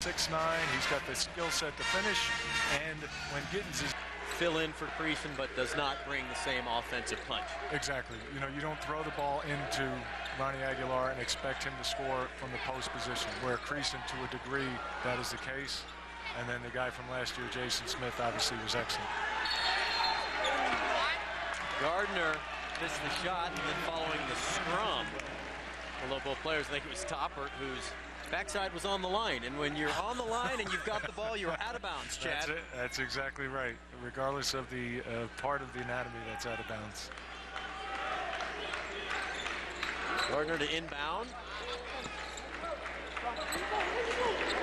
6'9". He's got the skill set to finish, and when Giddens is fill in for Creason, but does not bring the same offensive punch. Exactly. You know, you don't throw the ball into Ronnie Aguilar and expect him to score from the post position, where Creason, to a degree, that is the case. And then the guy from last year, Jason Smith, obviously was excellent. Gardner missed the shot, and then following the scrum, although both players, I think it was Toppert, whose backside was on the line. And when you're on the line and you've got the ball, you're out of bounds, Chad. That's it. That's exactly right. Regardless of the part of the anatomy that's out of bounds. Gardner to inbound.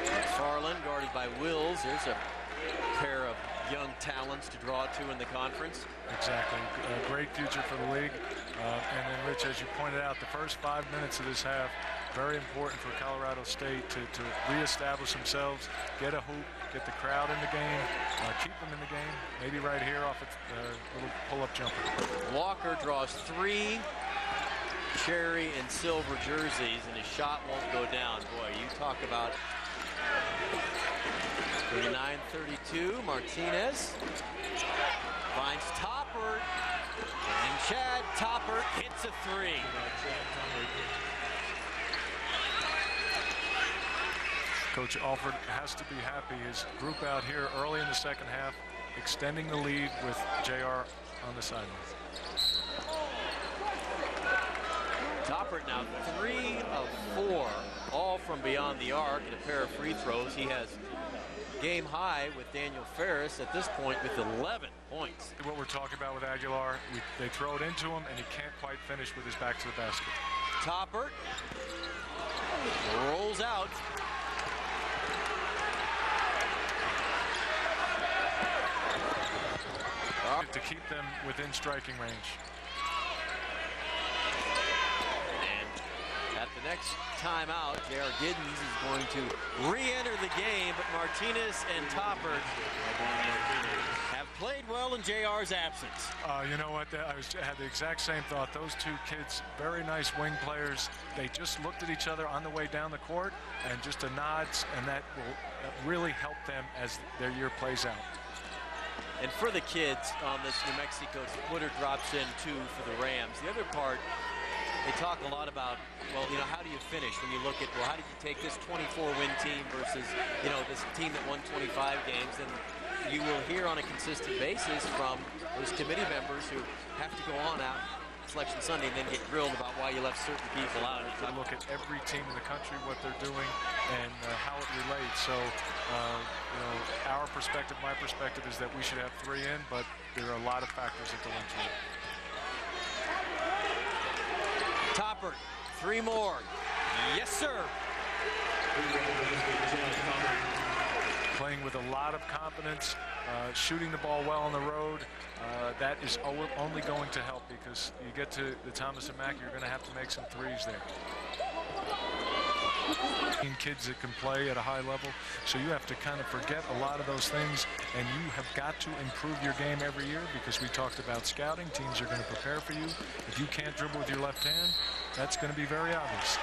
McFarland guarded by Wills. There's a pair of young talents to draw to in the conference. Exactly. A great future for the league. And then, Rich, as you pointed out, the first 5 minutes of this half, very important for Colorado State to reestablish themselves, get a hoop, get the crowd in the game, keep them in the game, maybe right here off a little pull-up jumper. Walker draws 3 cherry and silver jerseys, and his shot won't go down. Boy, you talk about 39-32. Martinez finds Toppert, and Chad Toppert hits a 3. Coach Alford has to be happy. His group out here early in the second half, extending the lead with JR on the sideline. Toppert now 3 of 4, all from beyond the arc, and a pair of free throws. He has game high with Daniel Ferris at this point with 11 points. What we're talking about with Aguilar, they throw it into him, and he can't quite finish with his back to the basket. Toppert rolls out. To keep them within striking range. And at the next timeout, J.R. Giddens is going to re-enter the game, but Martinez and Toppert have played well in J.R.'s absence. You know what? I had the exact same thought. Those two kids, very nice wing players. They just looked at each other on the way down the court, and just a nods, and that will really help them as their year plays out. And for the kids on this New Mexico, Woodard drops in 2 for the Rams. The other part, they talk a lot about, well, you know, how do you finish when you look at, well, how did you take this 24-win team versus, you know, this team that won 25 games? And you will hear on a consistent basis from those committee members who have to go on out Selection Sunday and then get grilled about why you left certain people out. To look at every team in the country, what they're doing, and how it relates. So, you know, our perspective, my perspective, is that we should have 3 in, but there are a lot of factors that go into it. Toppert, 3 more. Yes, sir. Playing with a lot of confidence, shooting the ball well on the road. That is only going to help, because you get to the Thomas and Mack, you're going to have to make some threes there. Kids that can play at a high level, so you have to kind of forget a lot of those things, and you have got to improve your game every year, because we talked about scouting. Teams are going to prepare for you. If you can't dribble with your left hand, that's going to be very obvious.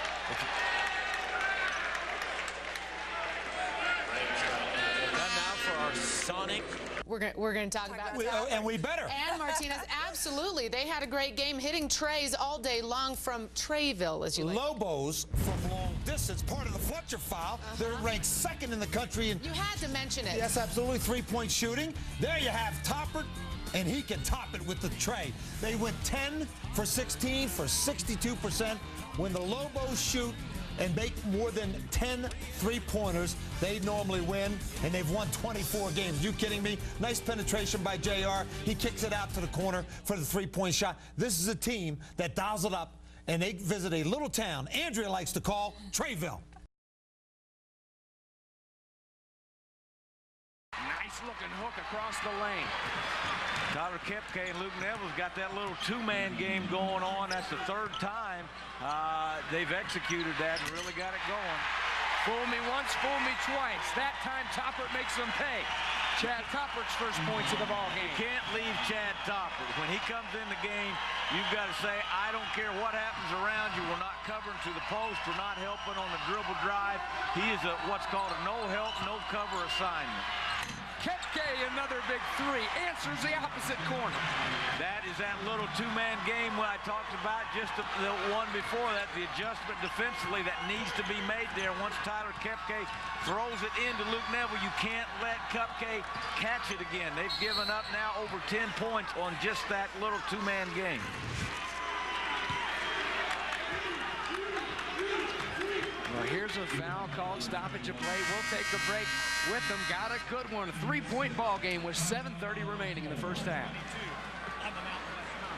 And now for our Sonic. We're going to talk about and we better. And Martinez, absolutely. They had a great game hitting trays all day long from Trayville, as you like. Lobos from long distance, part of the Fletcher file. They're ranked 2nd in the country. You had to mention it. Yes, absolutely. 3-point shooting. There you have Toppert, and he can top it with the tray. They went 10 for 16 for 62%. When the Lobos shoot and make more than 10 3-pointers, they normally win, and they've won 24 games. You kidding me? Nice penetration by JR. He kicks it out to the corner for the 3-point shot. This is a team that dials it up, and they visit a little town Andrea likes to call Trayville. Nice looking hook across the lane. Tyler Kepke and Luke Neville's got that little 2-man game going on. That's the 3rd time they've executed that and really got it going. Fool me once, fool me twice. That time Toppert makes them pay. Chad Toppert's first points of the ball game. You can't leave Chad Toppert. When he comes in the game, you've got to say, I don't care what happens around you. We're not covering to the post. We're not helping on the dribble drive. He is what's called a no-help cover assignment. Kepke, another big three, answers the opposite corner. That is that little two-man game where I talked about just the one before that, the adjustment defensively that needs to be made there. Once Tyler Kepke throws it into Luke Neville, you can't let Kepke catch it again. They've given up now over 10 points on just that little two-man game. Well, here's a foul called, stoppage of play. We'll take the break with them. Got a good one, a 3-point ball game with 7:30 remaining in the first half.